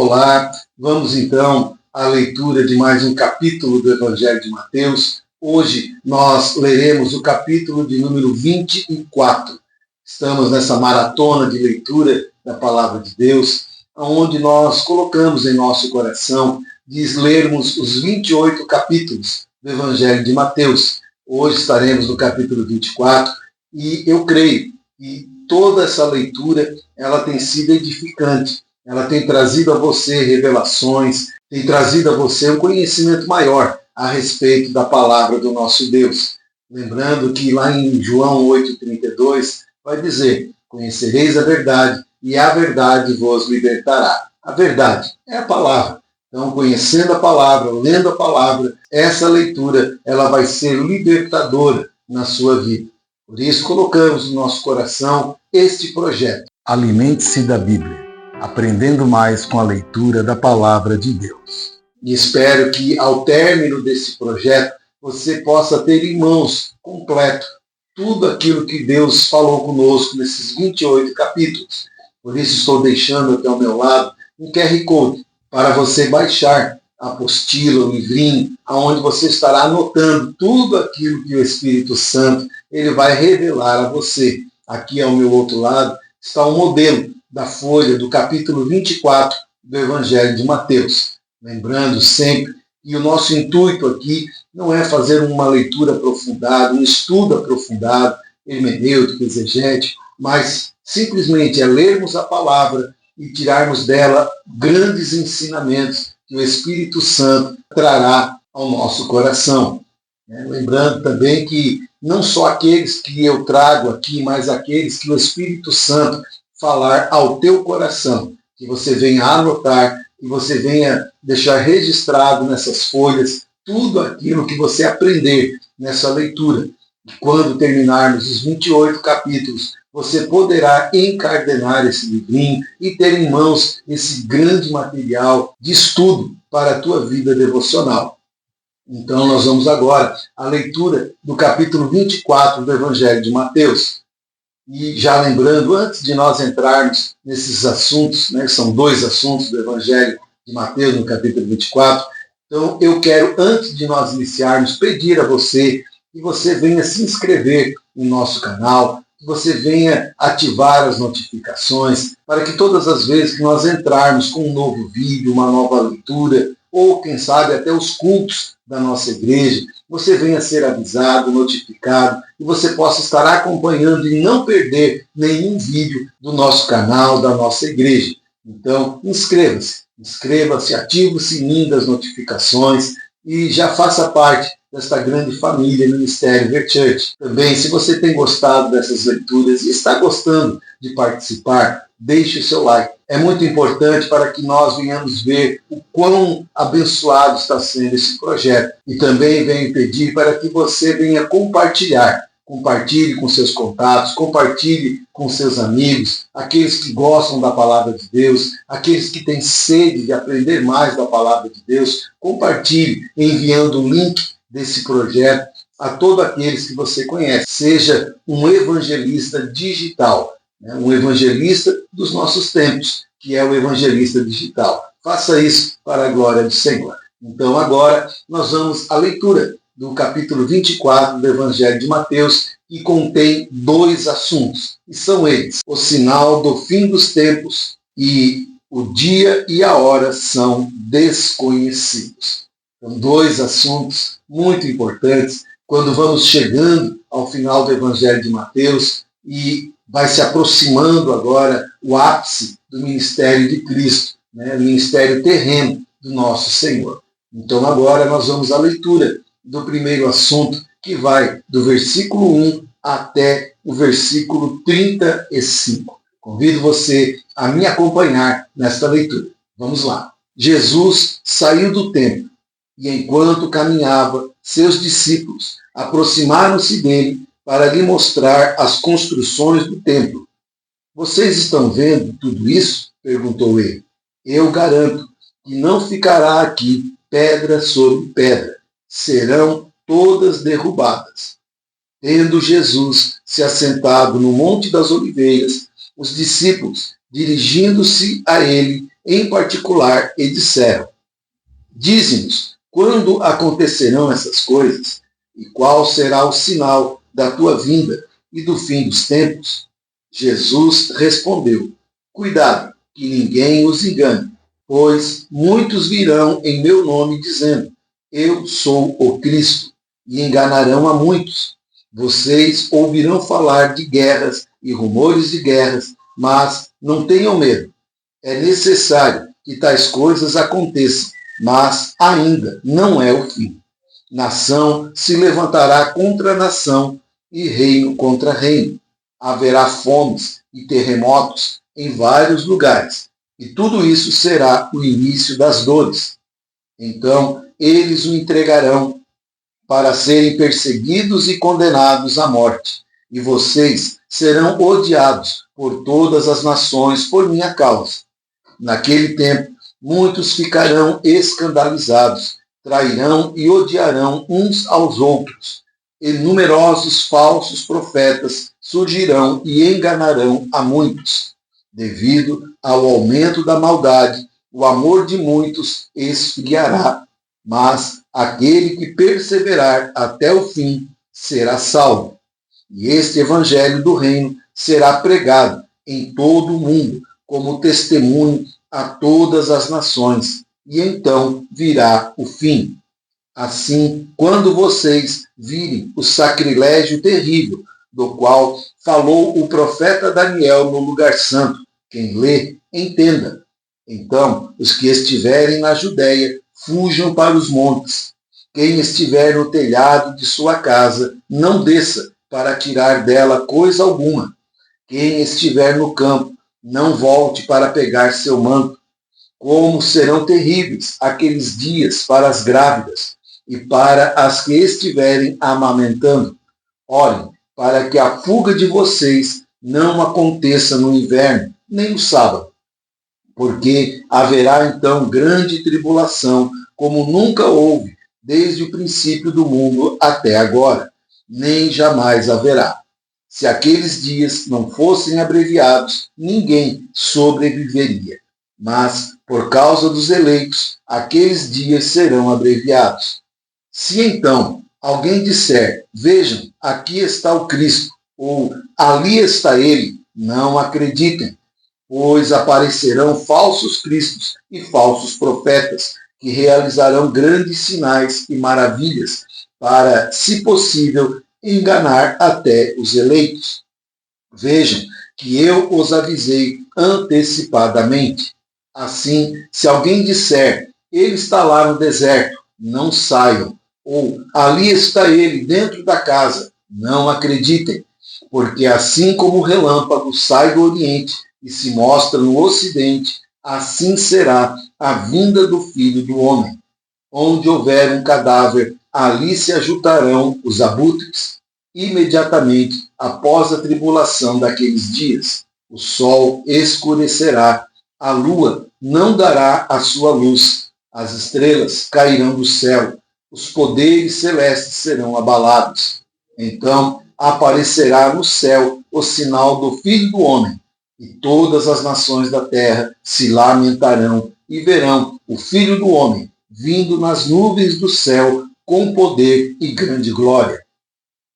Olá, vamos então à leitura de mais um capítulo do Evangelho de Mateus. Hoje nós leremos o capítulo de número 24. Estamos nessa maratona de leitura da Palavra de Deus, onde nós colocamos em nosso coração de lermos os 28 capítulos do Evangelho de Mateus. Hoje estaremos no capítulo 24 e eu creio que toda essa leitura ela tem sido edificante. Ela tem trazido a você revelações, tem trazido a você um conhecimento maior a respeito da palavra do nosso Deus. Lembrando que lá em João 8,32 vai dizer: conhecereis a verdade e a verdade vos libertará. A verdade é a palavra. Então, conhecendo a palavra, lendo a palavra, essa leitura ela vai ser libertadora na sua vida. Por isso, colocamos no nosso coração este projeto. Alimente-se da Bíblia, aprendendo mais com a leitura da Palavra de Deus. E espero que, ao término desse projeto, você possa ter em mãos completo tudo aquilo que Deus falou conosco nesses 28 capítulos. Por isso, estou deixando aqui ao meu lado um QR Code para você baixar a apostila, o livrinho, onde você estará anotando tudo aquilo que o Espírito Santo ele vai revelar a você. Aqui ao meu outro lado está um modelo da folha do capítulo 24 do Evangelho de Mateus. Lembrando sempre que o nosso intuito aqui não é fazer uma leitura aprofundada, um estudo aprofundado, hermenêutico, exegético, mas simplesmente é lermos a palavra e tirarmos dela grandes ensinamentos que o Espírito Santo trará ao nosso coração. Lembrando também que não só aqueles que eu trago aqui, mas aqueles que o Espírito Santo falar ao teu coração, que você venha anotar, que você venha deixar registrado nessas folhas tudo aquilo que você aprender nessa leitura. E quando terminarmos os 28 capítulos, você poderá encardenar esse livrinho e ter em mãos esse grande material de estudo para a tua vida devocional. Então nós vamos agora à leitura do capítulo 24 do Evangelho de Mateus. E já lembrando, antes de nós entrarmos nesses assuntos, que são dois assuntos do Evangelho de Mateus no capítulo 24, então eu quero, antes de nós iniciarmos, pedir a você que você venha se inscrever no nosso canal, que você venha ativar as notificações, para que todas as vezes que nós entrarmos com um novo vídeo, uma nova leitura, ou quem sabe até os cultos da nossa igreja, você venha ser avisado, notificado, e você possa estar acompanhando e não perder nenhum vídeo do nosso canal, da nossa igreja. Então, inscreva-se, ative o sininho das notificações e já faça parte desta grande família Ministério Verchurch. Também, se você tem gostado dessas leituras e está gostando de participar, deixe o seu like. É muito importante para que nós venhamos ver o quão abençoado está sendo esse projeto. E também venho pedir para que você venha compartilhar. Compartilhe com seus contatos, compartilhe com seus amigos, aqueles que gostam da Palavra de Deus, aqueles que têm sede de aprender mais da Palavra de Deus. Compartilhe enviando o link desse projeto a todos aqueles que você conhece. Seja um evangelista digital, um evangelista dos nossos tempos, que é o evangelista digital. Faça isso para a glória do Senhor. Então agora nós vamos à leitura do capítulo 24 do Evangelho de Mateus, que contém dois assuntos, e são eles: o sinal do fim dos tempos e o dia e a hora são desconhecidos. São dois assuntos muito importantes quando vamos chegando ao final do Evangelho de Mateus e vai se aproximando agora o ápice do ministério de Cristo, o ministério terreno do nosso Senhor. Então agora nós vamos à leitura do primeiro assunto, que vai do versículo 1 até o versículo 35. Convido você a me acompanhar nesta leitura. Vamos lá. Jesus saiu do templo e, enquanto caminhava, seus discípulos aproximaram-se dele para lhe mostrar as construções do templo. Vocês estão vendo tudo isso? Perguntou ele. Eu garanto que não ficará aqui pedra sobre pedra. Serão todas derrubadas. Tendo Jesus se assentado no Monte das Oliveiras, os discípulos, dirigindo-se a ele, em particular e disseram: Dize-nos, quando acontecerão essas coisas? E qual será o sinal da tua vinda e do fim dos tempos? Jesus respondeu: Cuidado, que ninguém os engane, pois muitos virão em meu nome dizendo: Eu sou o Cristo, e enganarão a muitos. Vocês ouvirão falar de guerras e rumores de guerras, mas não tenham medo. É necessário que tais coisas aconteçam, mas ainda não é o fim. Nação se levantará contra nação e reino contra reino. Haverá fomes e terremotos em vários lugares, e tudo isso será o início das dores. Então eles o entregarão para serem perseguidos e condenados à morte, e vocês serão odiados por todas as nações por minha causa. Naquele tempo, muitos ficarão escandalizados, trairão e odiarão uns aos outros, e numerosos falsos profetas surgirão e enganarão a muitos. Devido ao aumento da maldade, o amor de muitos esfriará, mas aquele que perseverar até o fim será salvo. E este evangelho do reino será pregado em todo o mundo, como testemunho a todas as nações, e então virá o fim. Assim, quando vocês virem o sacrilégio terrível, do qual falou o profeta Daniel no lugar santo, quem lê, entenda. Então, os que estiverem na Judéia, fujam para os montes. Quem estiver no telhado de sua casa, não desça para tirar dela coisa alguma. Quem estiver no campo, não volte para pegar seu manto. Como serão terríveis aqueles dias para as grávidas e para as que estiverem amamentando. Orem para que a fuga de vocês não aconteça no inverno, nem no sábado, porque haverá então grande tribulação, como nunca houve, desde o princípio do mundo até agora, nem jamais haverá. Se aqueles dias não fossem abreviados, ninguém sobreviveria. Mas, por causa dos eleitos, aqueles dias serão abreviados. Se então alguém disser: Vejam, aqui está o Cristo, ou ali está ele, não acreditem, pois aparecerão falsos cristos e falsos profetas, que realizarão grandes sinais e maravilhas, para, se possível, enganar até os eleitos. Vejam que eu os avisei antecipadamente. Assim, se alguém disser: Ele está lá no deserto, não saiam, ou ali está ele dentro da casa, não acreditem, porque assim como o relâmpago sai do Oriente e se mostra no Ocidente, assim será a vinda do Filho do Homem. Onde houver um cadáver, ali se ajuntarão os abutres. Imediatamente após a tribulação daqueles dias, o sol escurecerá, a lua não dará a sua luz, as estrelas cairão do céu, os poderes celestes serão abalados. Então aparecerá no céu o sinal do Filho do Homem, e todas as nações da terra se lamentarão e verão o Filho do Homem vindo nas nuvens do céu com poder e grande glória.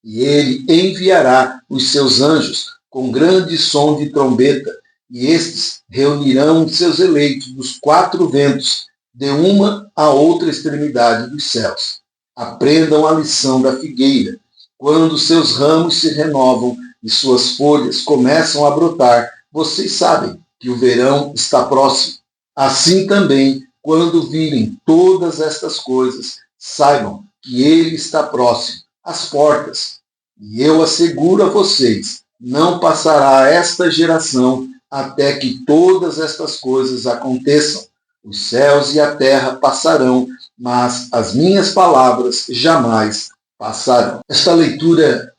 E ele enviará os seus anjos com grande som de trombeta, e estes reunirão seus eleitos dos quatro ventos, de uma a outra extremidade dos céus. Aprendam a lição da figueira. Quando seus ramos se renovam e suas folhas começam a brotar, vocês sabem que o verão está próximo. Assim também, quando virem todas estas coisas, saibam que ele está próximo, às portas. E eu asseguro a vocês, não passará esta geração até que todas estas coisas aconteçam. Os céus e a terra passarão, mas as minhas palavras jamais passarão. Esta leitura,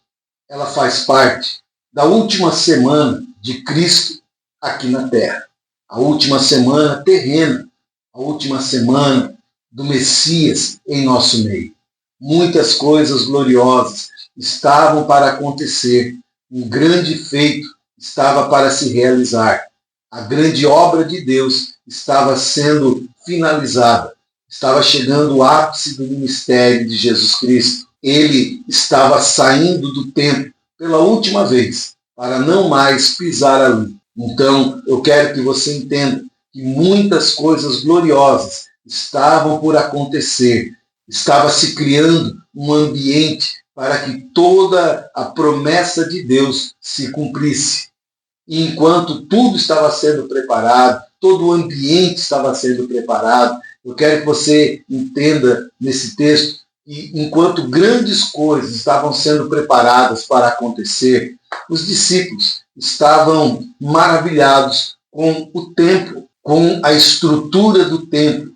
ela faz parte da última semana de Cristo aqui na terra. A última semana terrena, a última semana do Messias em nosso meio. Muitas coisas gloriosas estavam para acontecer, um grande feito estava para se realizar. A grande obra de Deus estava sendo finalizada. Estava chegando o ápice do ministério de Jesus Cristo. Ele estava saindo do templo pela última vez, para não mais pisar ali. Então, eu quero que você entenda que muitas coisas gloriosas estavam por acontecer. Estava se criando um ambiente para que toda a promessa de Deus se cumprisse. E enquanto tudo estava sendo preparado, todo o ambiente estava sendo preparado, eu quero que você entenda nesse texto que enquanto grandes coisas estavam sendo preparadas para acontecer, os discípulos estavam maravilhados com o templo, com a estrutura do templo.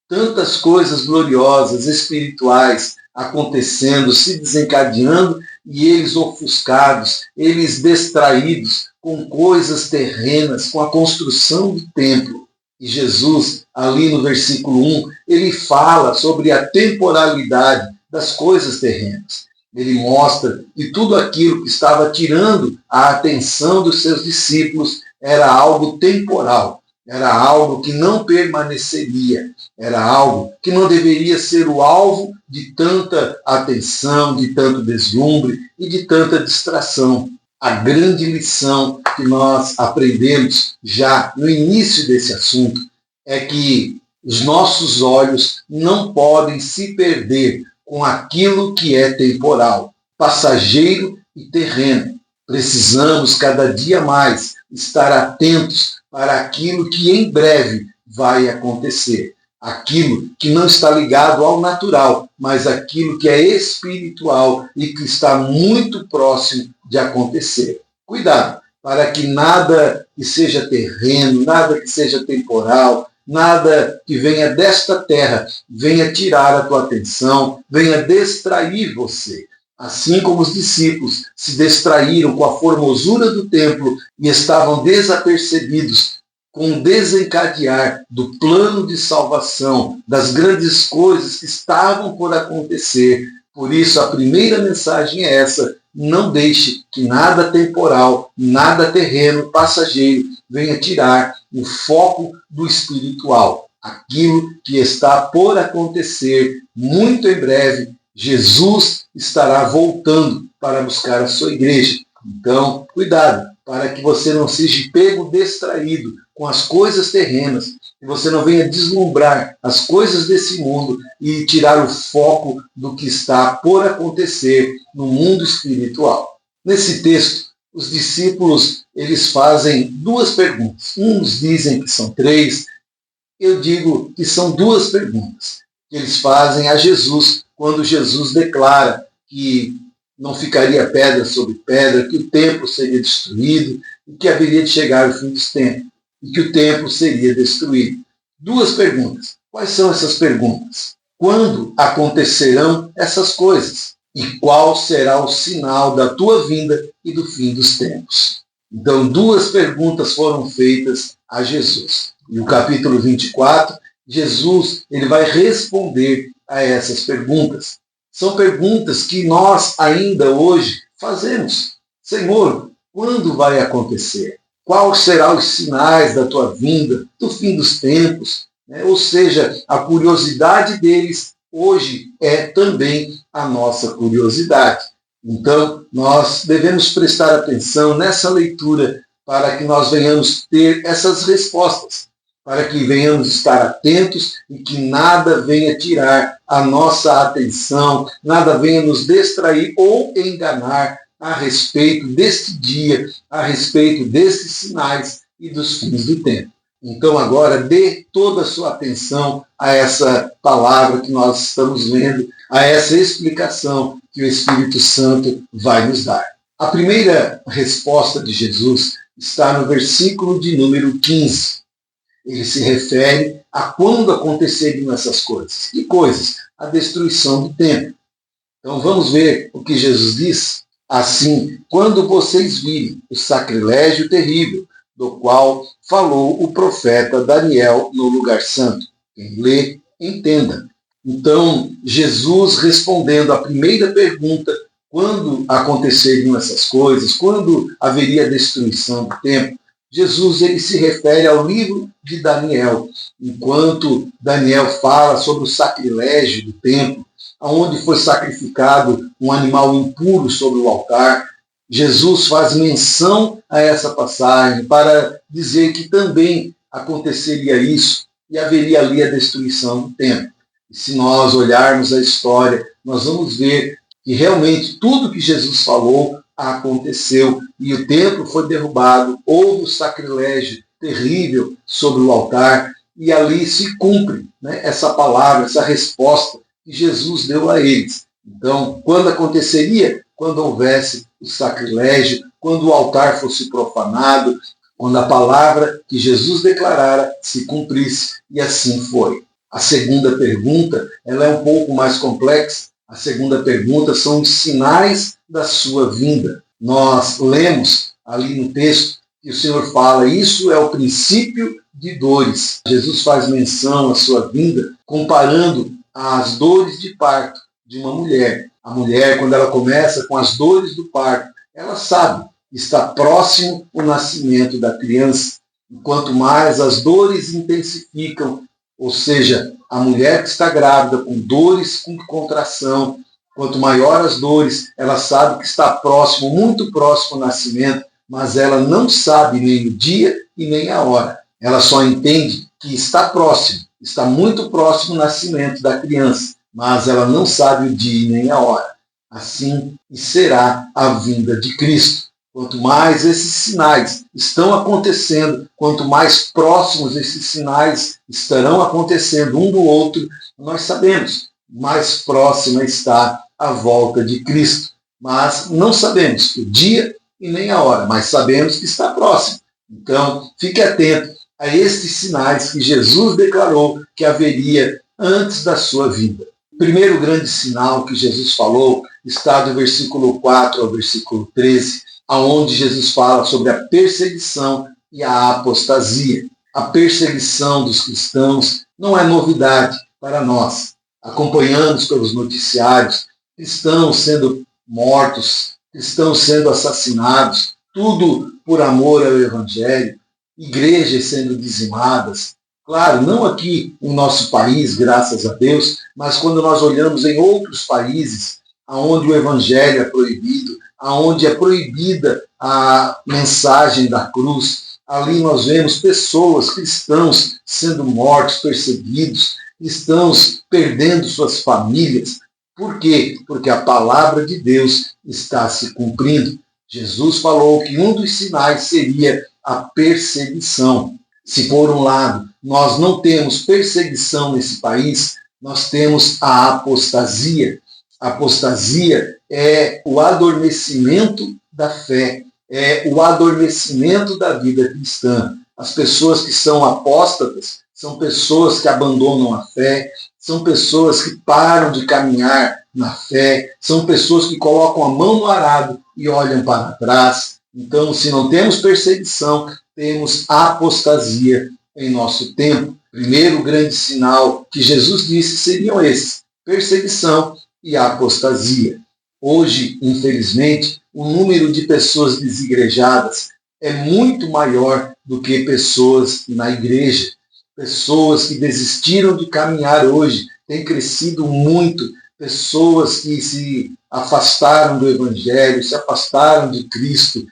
Tantas coisas gloriosas, espirituais, acontecendo, se desencadeando, e eles ofuscados, eles distraídos com coisas terrenas, com a construção do templo. E Jesus, ali no versículo 1, ele fala sobre a temporalidade das coisas terrenas. Ele mostra que tudo aquilo que estava tirando a atenção dos seus discípulos era algo temporal, era algo que não permaneceria, era algo que não deveria ser o alvo de tanta atenção, de tanto deslumbre e de tanta distração. A grande lição que nós aprendemos já no início desse assunto é que os nossos olhos não podem se perder com aquilo que é temporal, passageiro e terreno. Precisamos cada dia mais estar atentos para aquilo que em breve vai acontecer. Aquilo que não está ligado ao natural, mas aquilo que é espiritual e que está muito próximo de acontecer. Cuidado, para que nada que seja terreno, nada que seja temporal, nada que venha desta terra venha tirar a tua atenção, venha distrair você. Assim como os discípulos se distraíram com a formosura do templo e estavam desapercebidos com o desencadear do plano de salvação, das grandes coisas que estavam por acontecer. Por isso, a primeira mensagem é essa: não deixe que nada temporal, nada terreno, passageiro, venha tirar o foco do espiritual. Aquilo que está por acontecer muito em breve, Jesus estará voltando para buscar a sua igreja. Então, cuidado, para que você não seja pego distraído com as coisas terrenas, que você não venha deslumbrar as coisas desse mundo e tirar o foco do que está por acontecer no mundo espiritual. Nesse texto, os discípulos eles fazem duas perguntas. Uns dizem que são três, eu digo que são duas perguntas que eles fazem a Jesus quando Jesus declara que não ficaria pedra sobre pedra, que o templo seria destruído e que haveria de chegar o fim dos tempos e que o templo seria destruído. Duas perguntas. Quais são essas perguntas? Quando acontecerão essas coisas? E qual será o sinal da tua vinda e do fim dos tempos? Então, duas perguntas foram feitas a Jesus. E o capítulo 24, Jesus ele vai responder a essas perguntas. São perguntas que nós ainda hoje fazemos. Senhor, quando vai acontecer? Quais serão os sinais da tua vinda, do fim dos tempos? Ou seja, a curiosidade deles hoje é também a nossa curiosidade. Então, nós devemos prestar atenção nessa leitura para que nós venhamos ter essas respostas, para que venhamos estar atentos e que nada venha tirar a nossa atenção, nada venha nos distrair ou enganar a respeito deste dia, a respeito desses sinais e dos fins do tempo. Então agora dê toda a sua atenção a essa palavra que nós estamos vendo, a essa explicação que o Espírito Santo vai nos dar. A primeira resposta de Jesus está no versículo de número 15. Ele se refere a quando aconteceriam essas coisas. Que coisas? A destruição do templo. Então vamos ver o que Jesus diz. Assim, quando vocês virem o sacrilégio terrível, do qual falou o profeta Daniel no lugar santo. Quem lê, entenda. Então, Jesus respondendo à primeira pergunta, quando aconteceriam essas coisas, quando haveria destruição do templo, Jesus ele se refere ao livro de Daniel, enquanto Daniel fala sobre o sacrilégio do templo, onde foi sacrificado um animal impuro sobre o altar. Jesus faz menção a essa passagem para dizer que também aconteceria isso e haveria ali a destruição do templo. E se nós olharmos a história, nós vamos ver que realmente tudo que Jesus falou aconteceu e o templo foi derrubado, houve um sacrilégio terrível sobre o altar e ali se cumpre, né, essa palavra, essa resposta que Jesus deu a eles. Então, quando aconteceria? Quando houvesse o sacrilégio, quando o altar fosse profanado, quando a palavra que Jesus declarara se cumprisse, e assim foi. A segunda pergunta, ela é um pouco mais complexa. A segunda pergunta são os sinais da sua vinda. Nós lemos ali no texto que o Senhor fala, isso é o princípio de dores. Jesus faz menção à sua vinda, comparando as dores de parto de uma mulher. A mulher, quando ela começa com as dores do parto, ela sabe que está próximo o nascimento da criança. E quanto mais as dores intensificam, ou seja, a mulher que está grávida com dores, com contração, quanto maior as dores, ela sabe que está próximo, muito próximo ao nascimento, mas ela não sabe nem o dia e nem a hora. Ela só entende que está próximo, está muito próximo o nascimento da criança, mas ela não sabe o dia e nem a hora. Assim será a vinda de Cristo. Quanto mais esses sinais estão acontecendo, quanto mais próximos esses sinais estarão acontecendo um do outro, nós sabemos, mais próxima está a volta de Cristo. Mas não sabemos o dia e nem a hora, mas sabemos que está próximo. Então, fique atento a estes sinais que Jesus declarou que haveria antes da sua vinda. O primeiro grande sinal que Jesus falou está do versículo 4 ao versículo 13, onde Jesus fala sobre a perseguição e a apostasia. A perseguição dos cristãos não é novidade para nós. Acompanhamos pelos noticiários cristãos sendo mortos, cristãos sendo assassinados, tudo por amor ao Evangelho, igrejas sendo dizimadas. Claro, não aqui no nosso país, graças a Deus, mas quando nós olhamos em outros países, onde o Evangelho é proibido, onde é proibida a mensagem da cruz, ali nós vemos pessoas, cristãos, sendo mortos, perseguidos, cristãos perdendo suas famílias. Por quê? Porque a palavra de Deus está se cumprindo. Jesus falou que um dos sinais seria a perseguição. Se por um lado nós não temos perseguição nesse país, nós temos a apostasia. A apostasia é o adormecimento da fé, é o adormecimento da vida cristã. As pessoas que são apóstatas são pessoas que abandonam a fé, são pessoas que param de caminhar na fé, são pessoas que colocam a mão no arado e olham para trás. Então, se não temos perseguição, temos apostasia em nosso tempo. Primeiro grande sinal que Jesus disse seriam esses: perseguição e a apostasia. Hoje, infelizmente, o número de pessoas desigrejadas é muito maior do que pessoas na igreja. Pessoas que desistiram de caminhar hoje têm crescido muito. Pessoas que se afastaram do Evangelho, se afastaram de Cristo,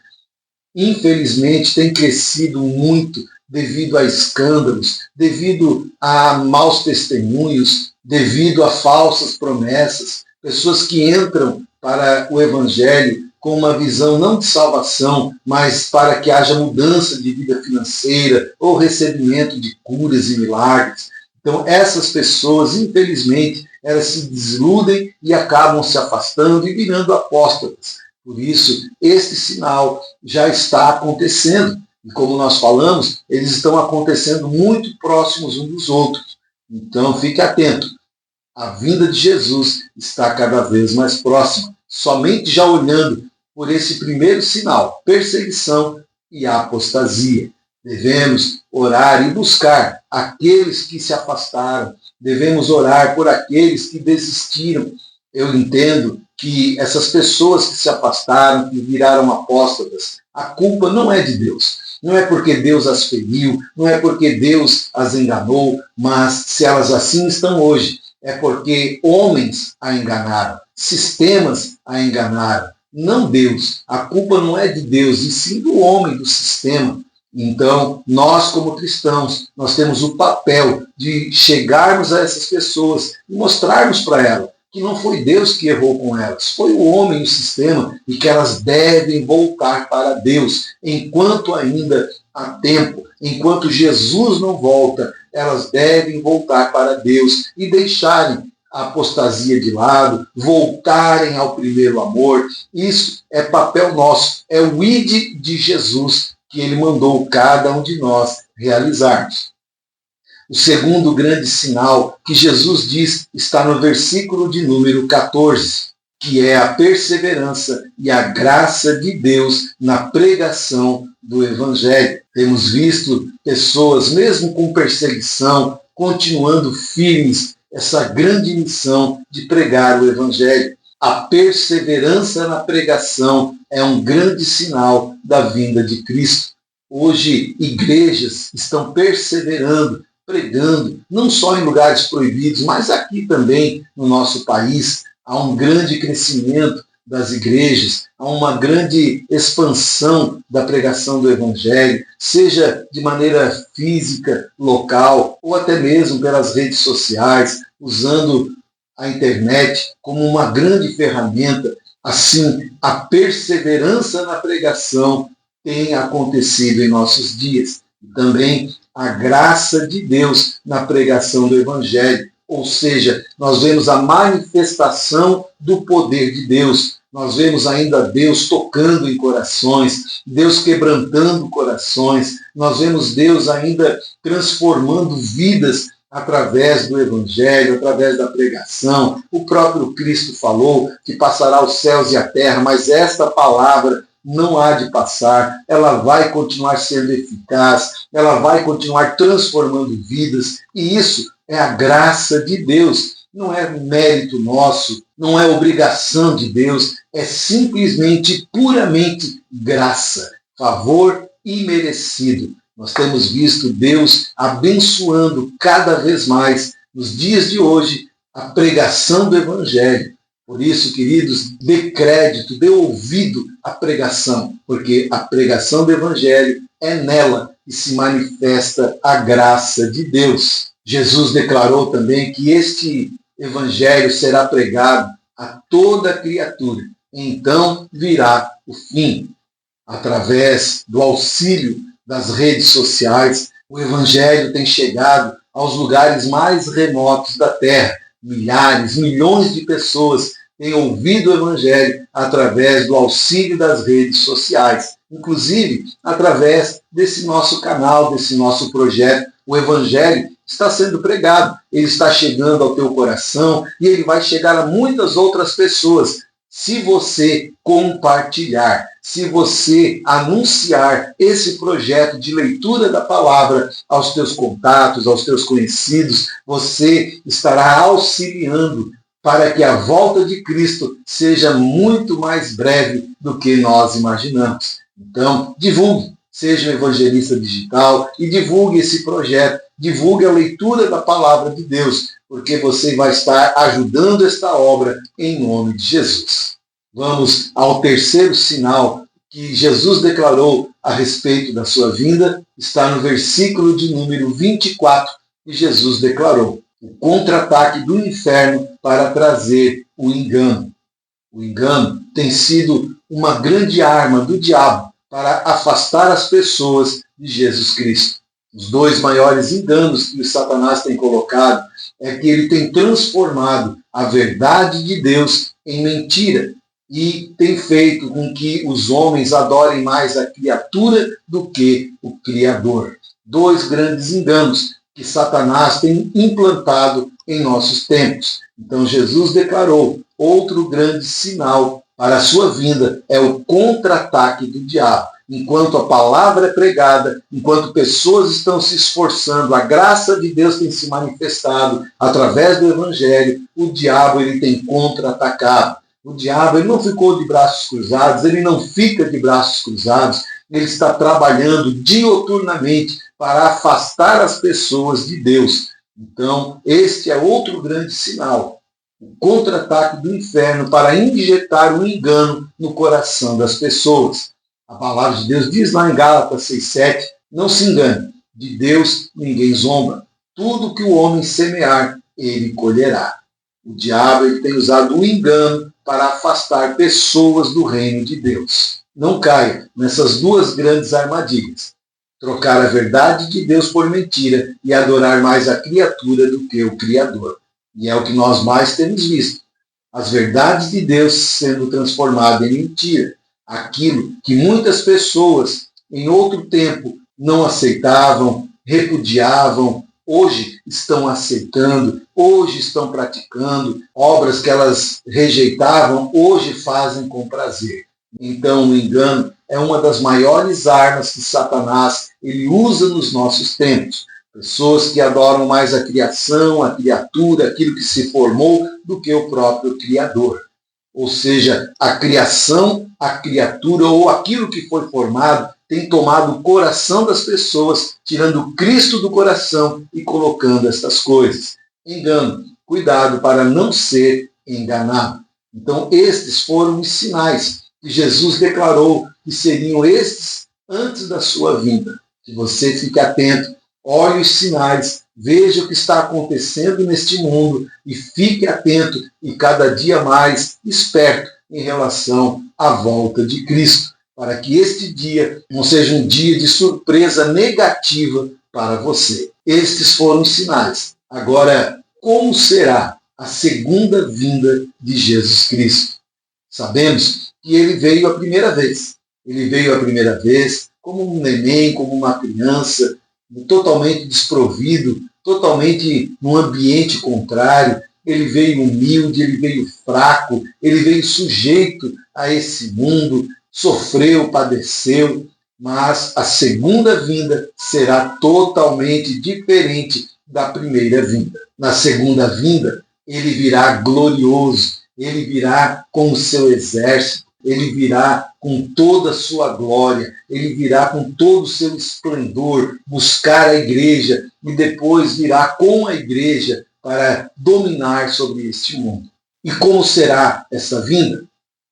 infelizmente têm crescido muito devido a escândalos, devido a maus testemunhos, devido a falsas promessas, pessoas que entram para o Evangelho com uma visão não de salvação, mas para que haja mudança de vida financeira ou recebimento de curas e milagres. Então, essas pessoas, infelizmente, elas se desiludem e acabam se afastando e virando apóstatas. Por isso, este sinal já está acontecendo. E como nós falamos, eles estão acontecendo muito próximos uns dos outros. Então, fique atento. A vinda de Jesus está cada vez mais próxima. Somente já olhando por esse primeiro sinal, perseguição e apostasia. Devemos orar e buscar aqueles que se afastaram. Devemos orar por aqueles que desistiram. Eu entendo que essas pessoas que se afastaram, que viraram apóstatas, A culpa não é de Deus. Não é porque Deus as feriu, não é porque Deus as enganou, mas se elas assim estão hoje, é porque homens a enganaram, sistemas a enganaram, não Deus. A culpa não é de Deus, e sim do homem, do sistema. Então, nós como cristãos, nós temos o papel de chegarmos a essas pessoas e mostrarmos para elas que não foi Deus que errou com elas, foi o homem e o sistema, e que elas devem voltar para Deus enquanto ainda há tempo, enquanto Jesus não volta, elas devem voltar para Deus e deixarem a apostasia de lado, voltarem ao primeiro amor. Isso é papel nosso, é o ide de Jesus que ele mandou cada um de nós realizarmos. O segundo grande sinal que Jesus diz está no versículo de número 14, que é a perseverança e a graça de Deus na pregação do Evangelho. Temos visto pessoas, mesmo com perseguição, continuando firmes essa grande missão de pregar o Evangelho. A perseverança na pregação é um grande sinal da vinda de Cristo. Hoje, igrejas estão perseverando, pregando, não só em lugares proibidos, mas aqui também no nosso país. Há um grande crescimento das igrejas, há uma grande expansão da pregação do Evangelho, seja de maneira física, local, ou até mesmo pelas redes sociais, usando a internet como uma grande ferramenta. Assim, a perseverança na pregação tem acontecido em nossos dias. Também a graça de Deus na pregação do Evangelho. Ou seja, nós vemos a manifestação do poder de Deus. Nós vemos ainda Deus tocando em corações, Deus quebrantando corações. Nós vemos Deus ainda transformando vidas através do Evangelho, através da pregação. O próprio Cristo falou que passará os céus e a terra, mas esta palavra não há de passar, ela vai continuar sendo eficaz, ela vai continuar transformando vidas, e isso é a graça de Deus, não é mérito nosso, não é obrigação de Deus, é simplesmente, puramente graça, favor imerecido. Nós temos visto Deus abençoando cada vez mais, nos dias de hoje, a pregação do Evangelho. Por isso, queridos, dê crédito, dê ouvido à pregação, porque a pregação do Evangelho é nela que se manifesta a graça de Deus. Jesus declarou também que este Evangelho será pregado a toda criatura. Então virá o fim. Através do auxílio das redes sociais, o Evangelho tem chegado aos lugares mais remotos da terra. Milhares, milhões de pessoas têm ouvido o Evangelho através do auxílio das redes sociais, inclusive através desse nosso canal, desse nosso projeto. O Evangelho está sendo pregado, ele está chegando ao teu coração e ele vai chegar a muitas outras pessoas. Se você compartilhar, se você anunciar esse projeto de leitura da palavra aos teus contatos, aos teus conhecidos, você estará auxiliando para que a volta de Cristo seja muito mais breve do que nós imaginamos. Então, divulgue, seja um evangelista digital e divulgue esse projeto, divulgue a leitura da palavra de Deus, porque você vai estar ajudando esta obra em nome de Jesus. Vamos ao terceiro sinal que Jesus declarou a respeito da sua vinda, está no versículo de número 24, que Jesus declarou: o contra-ataque do inferno para trazer o engano. O engano tem sido uma grande arma do diabo para afastar as pessoas de Jesus Cristo. Os dois maiores enganos que o Satanás tem colocado é que ele tem transformado a verdade de Deus em mentira e tem feito com que os homens adorem mais a criatura do que o Criador. Dois grandes enganos que Satanás tem implantado em nossos tempos. Então Jesus declarou: outro grande sinal para a sua vinda é o contra-ataque do diabo. Enquanto a palavra é pregada, enquanto pessoas estão se esforçando, a graça de Deus tem se manifestado através do Evangelho, o diabo ele tem contra-atacado. O diabo ele não ficou de braços cruzados, ele não fica de braços cruzados, ele está trabalhando dioturnamente para afastar as pessoas de Deus. Então, este é outro grande sinal, o contra-ataque do inferno para injetar um engano no coração das pessoas. A palavra de Deus diz lá em Gálatas 6,7, não se engane, de Deus ninguém zomba. Tudo que o homem semear, ele colherá. O diabo ele tem usado o engano para afastar pessoas do reino de Deus. Não caia nessas duas grandes armadilhas. Trocar a verdade de Deus por mentira e adorar mais a criatura do que o Criador. E é o que nós mais temos visto. As verdades de Deus sendo transformadas em mentira. Aquilo que muitas pessoas em outro tempo não aceitavam, repudiavam, hoje estão aceitando, hoje estão praticando, obras que elas rejeitavam, hoje fazem com prazer. Então o engano é uma das maiores armas que Satanás ele usa nos nossos tempos. Pessoas que adoram mais a criação, a criatura, aquilo que se formou, do que o próprio Criador. Ou seja, a criação, a criatura ou aquilo que foi formado tem tomado o coração das pessoas, tirando Cristo do coração e colocando estas coisas. Engano, cuidado para não ser enganado. Então, estes foram os sinais que Jesus declarou que seriam estes antes da sua vinda. Que você fique atento, olhe os sinais, veja o que está acontecendo neste mundo e fique atento e cada dia mais esperto em relação à volta de Cristo, para que este dia não seja um dia de surpresa negativa para você. Estes foram os sinais. Agora, como será a segunda vinda de Jesus Cristo? Sabemos que ele veio a primeira vez. Ele veio a primeira vez como um neném, como uma criança, totalmente desprovido, totalmente num ambiente contrário. Ele veio humilde, ele veio fraco, ele veio sujeito a esse mundo, sofreu, padeceu, mas a segunda vinda será totalmente diferente da primeira vinda. Na segunda vinda, ele virá glorioso, ele virá com o seu exército, ele virá com toda a sua glória, ele virá com todo o seu esplendor, buscar a igreja e depois virá com a igreja para dominar sobre este mundo. E como será essa vinda?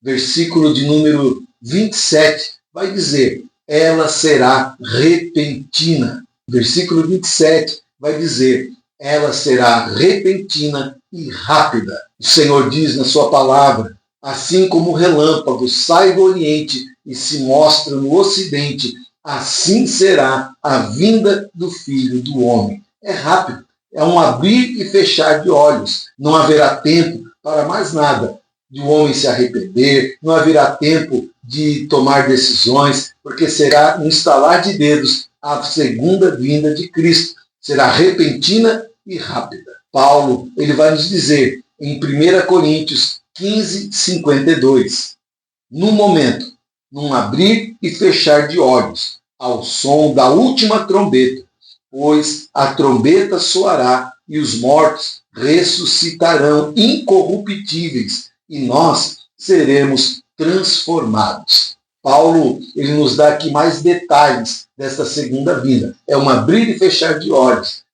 Versículo de número 27 vai dizer, ela será repentina. Versículo 27 vai dizer, ela será repentina e rápida. O Senhor diz na sua palavra, assim como o relâmpago sai do Oriente e se mostra no Ocidente, assim será a vinda do Filho do Homem. É rápido, é um abrir e fechar de olhos. Não haverá tempo para mais nada de o homem se arrepender, não haverá tempo de tomar decisões, porque será um estalar de dedos a segunda vinda de Cristo. Será repentina e rápida. Paulo ele vai nos dizer em 1 Coríntios 15:52, no momento, num abrir e fechar de olhos, ao som da última trombeta, pois a trombeta soará e os mortos ressuscitarão incorruptíveis e nós seremos transformados. Paulo ele nos dá aqui mais detalhes desta segunda vinda. É um abrir e fechar de olhos.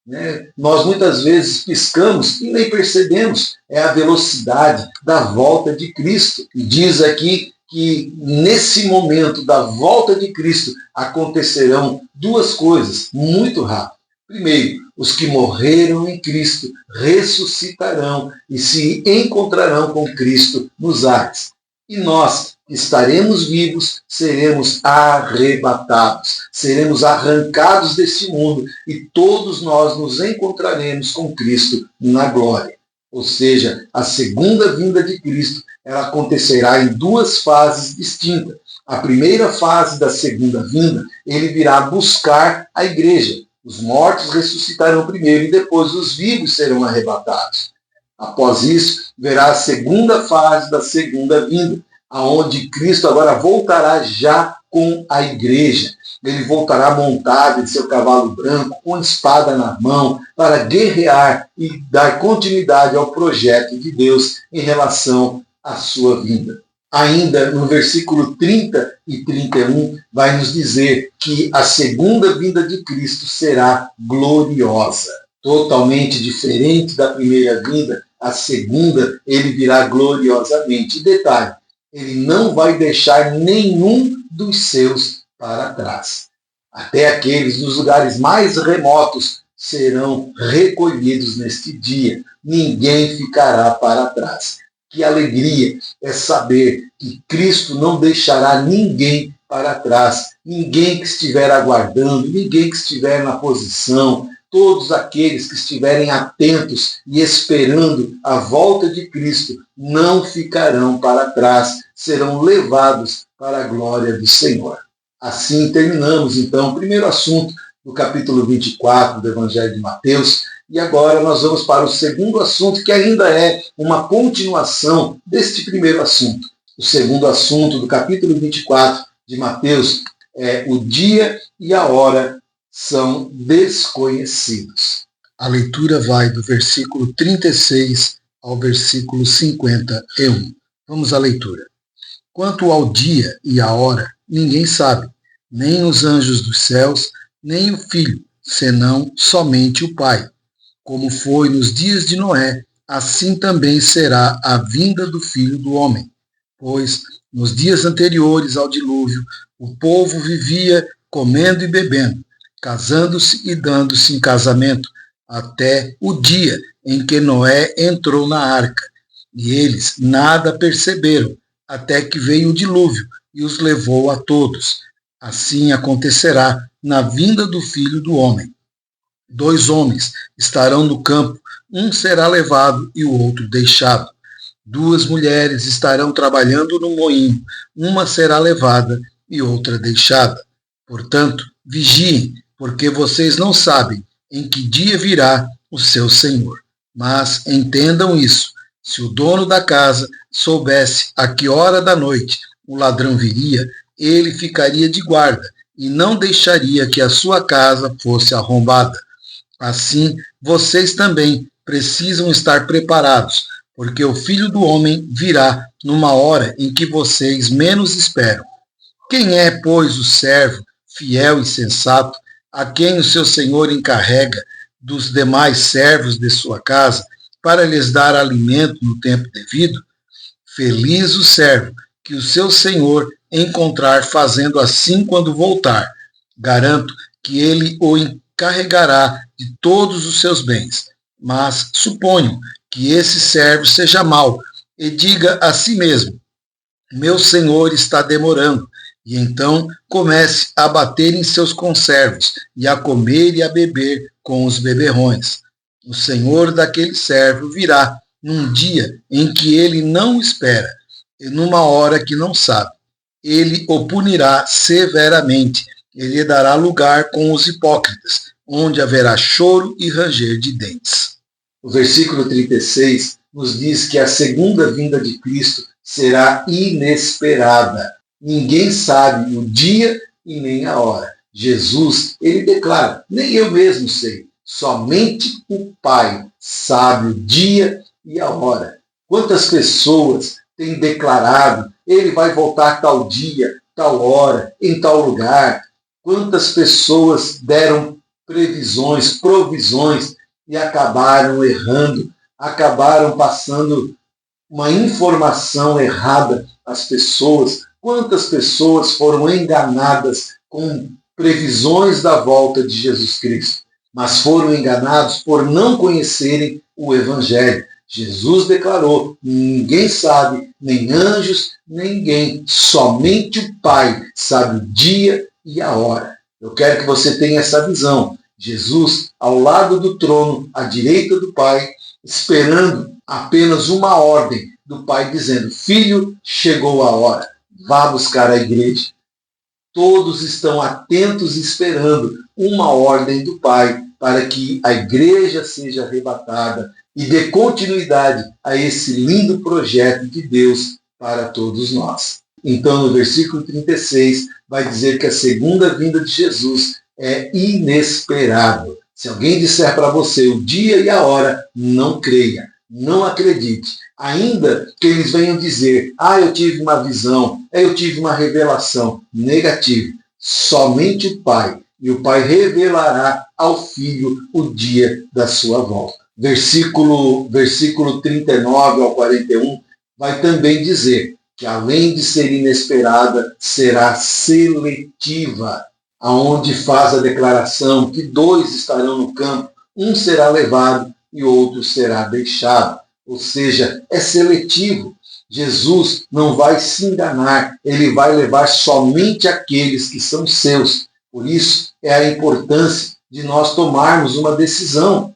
Nós muitas vezes piscamos e nem percebemos. É a velocidade da volta de Cristo. E diz aqui que nesse momento da volta de Cristo acontecerão duas coisas muito rápido. Primeiro, os que morreram em Cristo ressuscitarão e se encontrarão com Cristo nos ares. E nós, que estaremos vivos, seremos arrebatados, seremos arrancados desse mundo e todos nós nos encontraremos com Cristo na glória. Ou seja, a segunda vinda de Cristo ela acontecerá em duas fases distintas. A primeira fase da segunda vinda, ele virá buscar a igreja. Os mortos ressuscitarão primeiro e depois os vivos serão arrebatados. Após isso, verá a segunda fase da segunda vinda, aonde Cristo agora voltará já com a igreja. Ele voltará montado em seu cavalo branco, com a espada na mão, para guerrear e dar continuidade ao projeto de Deus em relação a sua vinda. Ainda no versículo 30 e 31, vai nos dizer que a segunda vinda de Cristo será gloriosa. Totalmente diferente da primeira vinda, a segunda ele virá gloriosamente. E detalhe, ele não vai deixar nenhum dos seus para trás. Até aqueles dos lugares mais remotos serão recolhidos neste dia. Ninguém ficará para trás. Que alegria é saber que Cristo não deixará ninguém para trás. Ninguém que estiver aguardando, ninguém que estiver na posição, todos aqueles que estiverem atentos e esperando a volta de Cristo não ficarão para trás, serão levados para a glória do Senhor. Assim terminamos, então, o primeiro assunto do capítulo 24 do Evangelho de Mateus. E agora nós vamos para o segundo assunto, que ainda é uma continuação deste primeiro assunto. O segundo assunto do capítulo 24 de Mateus é o dia e a hora são desconhecidos. A leitura vai do versículo 36 ao versículo 51. Vamos à leitura. Quanto ao dia e à hora, ninguém sabe, nem os anjos dos céus, nem o Filho, senão somente o Pai. Como foi nos dias de Noé, assim também será a vinda do Filho do Homem. Pois, nos dias anteriores ao dilúvio, o povo vivia comendo e bebendo, casando-se e dando-se em casamento, até o dia em que Noé entrou na arca. E eles nada perceberam, até que veio o dilúvio e os levou a todos. Assim acontecerá na vinda do Filho do Homem. 2 homens estarão no campo, um será levado e o outro deixado. 2 mulheres estarão trabalhando no moinho, uma será levada e outra deixada. Portanto, vigiem, porque vocês não sabem em que dia virá o seu Senhor. Mas entendam isso, se o dono da casa soubesse a que hora da noite o ladrão viria, ele ficaria de guarda e não deixaria que a sua casa fosse arrombada. Assim, vocês também precisam estar preparados, porque o Filho do Homem virá numa hora em que vocês menos esperam. Quem é, pois, o servo, fiel e sensato, a quem o seu Senhor encarrega dos demais servos de sua casa, para lhes dar alimento no tempo devido? Feliz o servo que o seu Senhor encontrar fazendo assim quando voltar. Garanto que ele o encarregará de todos os seus bens. Mas suponho que esse servo seja mau e diga a si mesmo: meu senhor está demorando, e então comece a bater em seus conservos e a comer e a beber com os beberrões. O senhor daquele servo virá num dia em que ele não espera e numa hora que não sabe. Ele o punirá severamente e lhe dará lugar com os hipócritas, onde haverá choro e ranger de dentes. O versículo 36 nos diz que a segunda vinda de Cristo será inesperada. Ninguém sabe o dia e nem a hora. Jesus, ele declara, nem eu mesmo sei, somente o Pai sabe o dia e a hora. Quantas pessoas têm declarado, ele vai voltar tal dia, tal hora, em tal lugar. Quantas pessoas deram previsões, provisões e acabaram errando, acabaram passando uma informação errada às pessoas. Quantas pessoas foram enganadas com previsões da volta de Jesus Cristo, mas foram enganados por não conhecerem o Evangelho. Jesus declarou, ninguém sabe, nem anjos, nem ninguém, somente o Pai sabe o dia e a hora. Eu quero que você tenha essa visão. Jesus ao lado do trono, à direita do Pai, esperando apenas uma ordem do Pai, dizendo, filho, chegou a hora, vá buscar a igreja. Todos estão atentos esperando uma ordem do Pai para que a igreja seja arrebatada e dê continuidade a esse lindo projeto de Deus para todos nós. Então, no versículo 36, vai dizer que a segunda vinda de Jesus é inesperável. Se alguém disser para você o dia e a hora, não creia. Não acredite. Ainda que eles venham dizer, eu tive uma visão, eu tive uma revelação. Negativo. Somente o Pai. E o Pai revelará ao Filho o dia da sua volta. Versículo 39 ao 41 vai também dizer que além de ser inesperada, será seletiva, aonde faz a declaração que 2 estarão no campo, um será levado e outro será deixado. Ou seja, é seletivo. Jesus não vai se enganar, ele vai levar somente aqueles que são seus. Por isso é a importância de nós tomarmos uma decisão.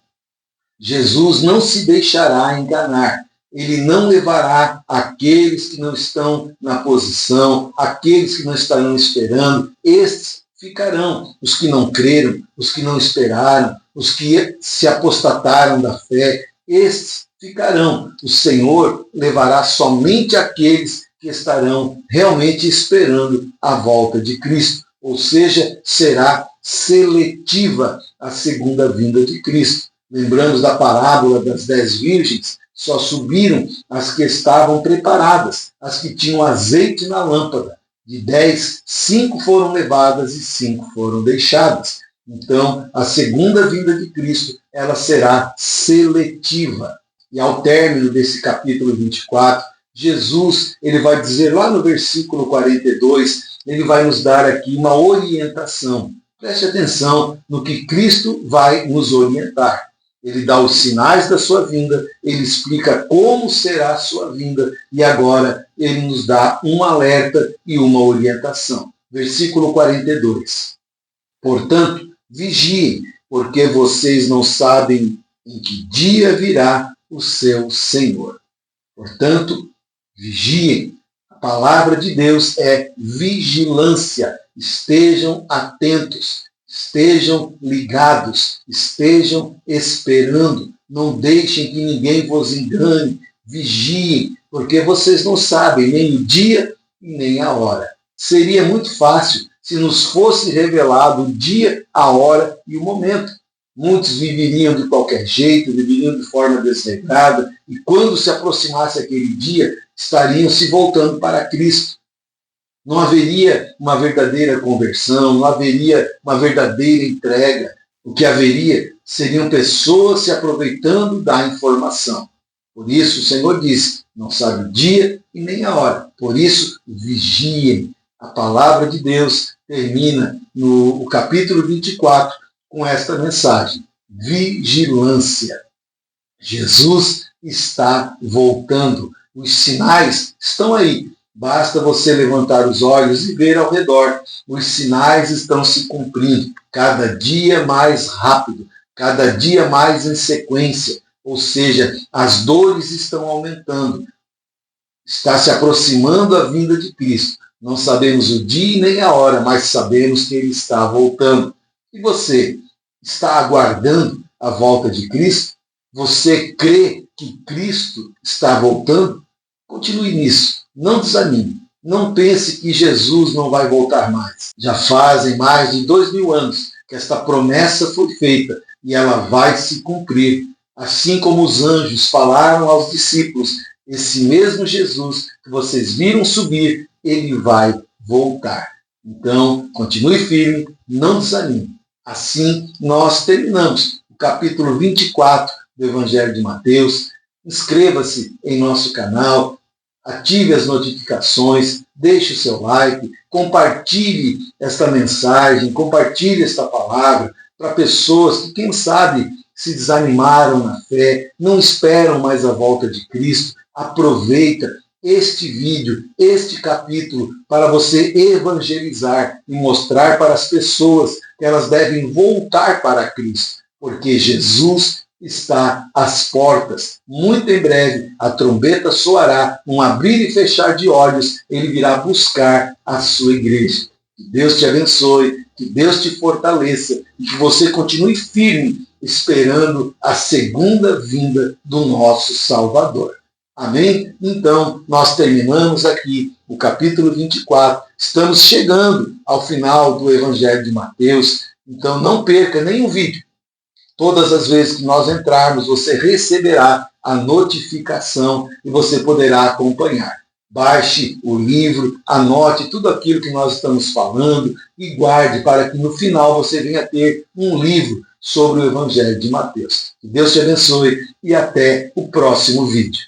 Jesus não se deixará enganar. Ele não levará aqueles que não estão na posição, aqueles que não estarão esperando. Estes ficarão. Os que não creram, os que não esperaram, os que se apostataram da fé, estes ficarão. O Senhor levará somente aqueles que estarão realmente esperando a volta de Cristo. Ou seja, será seletiva a segunda vinda de Cristo. Lembramos da parábola das 10 virgens, só subiram as que estavam preparadas, as que tinham azeite na lâmpada. De 10, 5 foram levadas e 5 foram deixadas. Então, a segunda vinda de Cristo, ela será seletiva. E ao término desse capítulo 24, Jesus, ele vai dizer lá no versículo 42, ele vai nos dar aqui uma orientação. Preste atenção no que Cristo vai nos orientar. Ele dá os sinais da sua vinda, ele explica como será a sua vinda e agora ele nos dá um alerta e uma orientação. Versículo 42. Portanto, vigiem, porque vocês não sabem em que dia virá o seu Senhor. Portanto, vigiem. A palavra de Deus é vigilância. Estejam atentos, estejam ligados, estejam esperando. Não deixem que ninguém vos engane. Vigiem, porque vocês não sabem nem o dia e nem a hora. Seria muito fácil se nos fosse revelado o dia, a hora e o momento. Muitos viveriam de qualquer jeito, viveriam de forma desregrada, e quando se aproximasse aquele dia, estariam se voltando para Cristo. Não haveria uma verdadeira conversão, não haveria uma verdadeira entrega. O que haveria seriam pessoas se aproveitando da informação. Por isso o Senhor diz, não sabe o dia e nem a hora. Por isso, vigiem. A palavra de Deus termina no capítulo 24 com esta mensagem. Vigilância. Jesus está voltando. Os sinais estão aí. Basta você levantar os olhos e ver ao redor. Os sinais estão se cumprindo. Cada dia mais rápido. Cada dia mais em sequência. Ou seja, as dores estão aumentando. Está se aproximando a vinda de Cristo. Não sabemos o dia nem a hora, mas sabemos que Ele está voltando. E você está aguardando a volta de Cristo? Você crê que Cristo está voltando? Continue nisso. Não desanime. Não pense que Jesus não vai voltar mais. Já fazem mais de 2000 anos que esta promessa foi feita e ela vai se cumprir. Assim como os anjos falaram aos discípulos, esse mesmo Jesus que vocês viram subir, ele vai voltar. Então, continue firme, não desanime. Assim, nós terminamos o capítulo 24 do Evangelho de Mateus. Inscreva-se em nosso canal, ative as notificações, deixe o seu like, compartilhe esta mensagem, compartilhe esta palavra para pessoas que, quem sabe, se desanimaram na fé, não esperam mais a volta de Cristo. Aproveita este vídeo, este capítulo, para você evangelizar e mostrar para as pessoas que elas devem voltar para Cristo, porque Jesus está às portas. Muito em breve a trombeta soará, um abrir e fechar de olhos, ele virá buscar a sua igreja. Que Deus te abençoe, que Deus te fortaleça e que você continue firme, esperando a segunda vinda do nosso Salvador. Amém? Então, nós terminamos aqui o capítulo 24. Estamos chegando ao final do Evangelho de Mateus. Então, não perca nenhum vídeo. Todas as vezes que nós entrarmos, você receberá a notificação e você poderá acompanhar. Baixe o livro, anote tudo aquilo que nós estamos falando e guarde para que no final você venha ter um livro sobre o Evangelho de Mateus. Que Deus te abençoe e até o próximo vídeo.